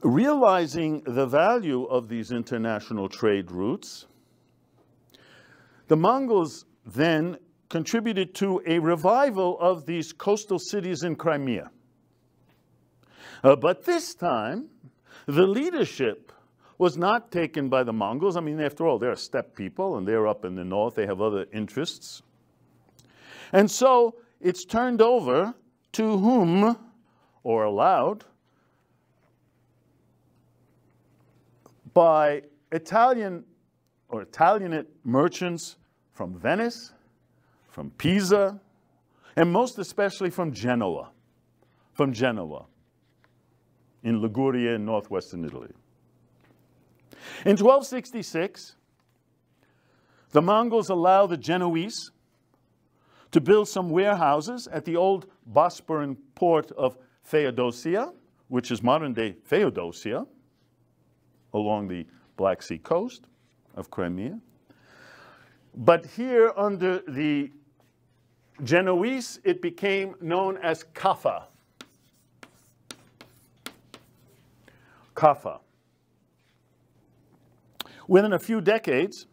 Realizing the value of these international trade routes, the Mongols then contributed to a revival of these coastal cities in Crimea. But this time, the leadership was not taken by the Mongols. I mean, after all, they're steppe people, and they're up in the north. They have other interests. And so it's turned over to whom, or allowed, by Italian or Italianate merchants from Venice, from Pisa, and most especially from Genoa in Liguria in northwestern Italy. In 1266, the Mongols allow the Genoese to build some warehouses at the old Bosporan port of Feodosiya, which is modern-day Feodosiya, along the Black Sea coast of Crimea. But here under the Genoese, it became known as Kaffa. Kaffa. Within a few decades,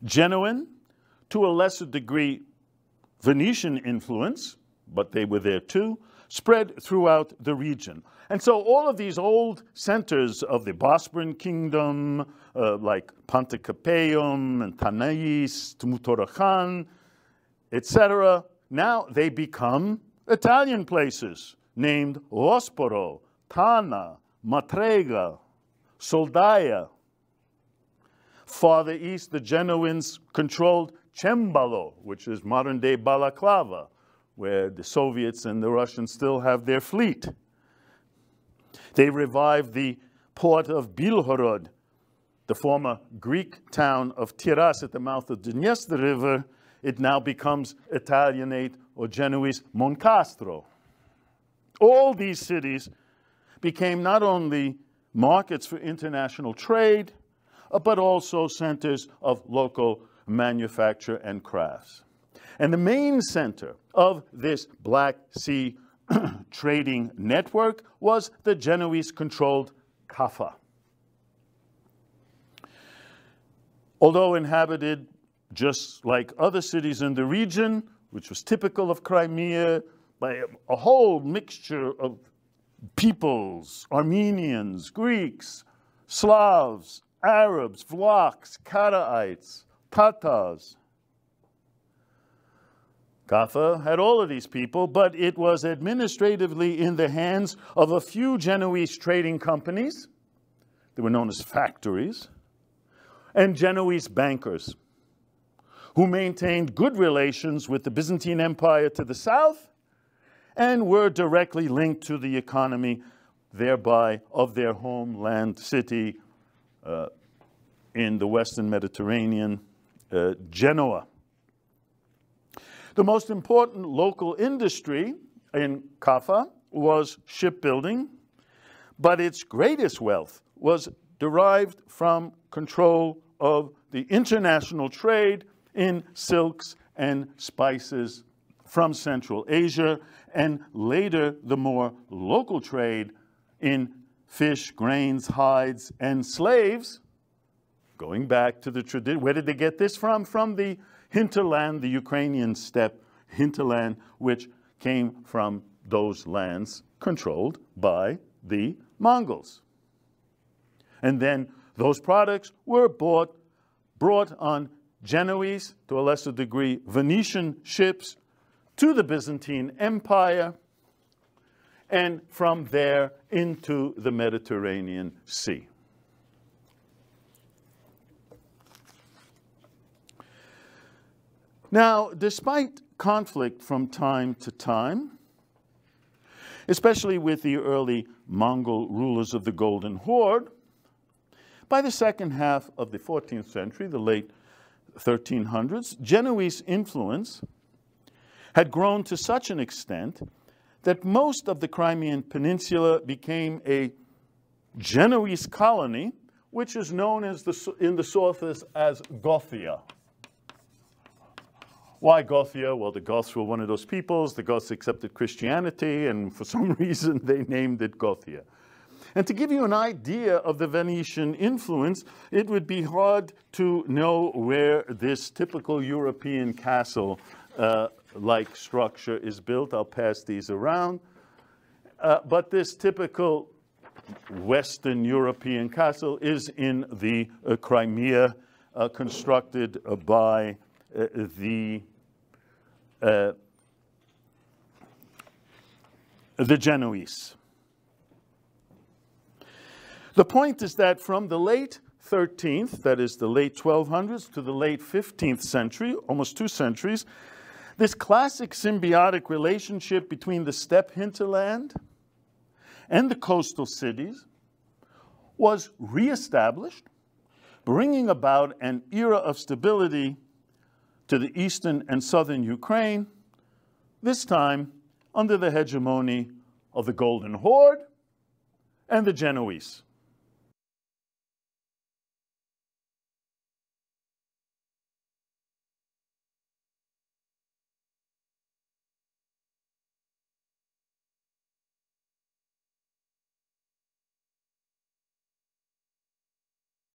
Genoan, to a lesser degree Venetian influence, but they were there too, spread throughout the region. And so all of these old centers of the Bosporan kingdom, like Panticapaeum and Tanais, Tmutorakhan, etc., now they become Italian places named Vosporo, Tana, Matrega, Soldaia. Farther east, the Genoans controlled Cembalo, which is modern-day Balaclava, where the Soviets and the Russians still have their fleet. They revived the port of Bilhorod, the former Greek town of Tiras at the mouth of the Dniester River. It now becomes Italianate or Genoese Moncastro. All these cities became not only markets for international trade, but also centers of local manufacture and crafts. And the main center of this Black Sea trading network was the Genoese-controlled Kaffa. Although inhabited just like other cities in the region, which was typical of Crimea, by a whole mixture of peoples, Armenians, Greeks, Slavs, Arabs, Vlachs, Karaites, Tatars. Kaffa had all of these people, but it was administratively in the hands of a few Genoese trading companies. They were known as factories, and Genoese bankers who maintained good relations with the Byzantine Empire to the south and were directly linked to the economy, thereby, of their homeland city in the Western Mediterranean, Genoa. The most important local industry in Kaffa was shipbuilding, but its greatest wealth was derived from control of the international trade in silks and spices from Central Asia, and later the more local trade in fish, grains, hides, and slaves, going back to the tradition. Where did they get this from? From the hinterland, the Ukrainian steppe hinterland, which came from those lands controlled by the Mongols. And then those products were brought on Genoese, to a lesser degree Venetian ships, to the Byzantine Empire, and from there into the Mediterranean Sea. Now, despite conflict from time to time, especially with the early Mongol rulers of the Golden Horde, by the second half of the 14th century, the late 1300s, Genoese influence had grown to such an extent that most of the Crimean Peninsula became a Genoese colony, which is known as in the sources as Gothia. Why Gothia? Well, the Goths were one of those peoples. The Goths accepted Christianity, and for some reason they named it Gothia. And to give you an idea of the Venetian influence, it would be hard to know where this typical European castle-like structure is built. I'll pass these around. But this typical Western European castle is in the Crimea, constructed by the Genoese. The point is that from the late 13th, that is the late 1200s, to the late 15th century, almost 2 centuries, this classic symbiotic relationship between the steppe hinterland and the coastal cities was reestablished, bringing about an era of stability to the eastern and southern Ukraine, this time under the hegemony of the Golden Horde and the Genoese.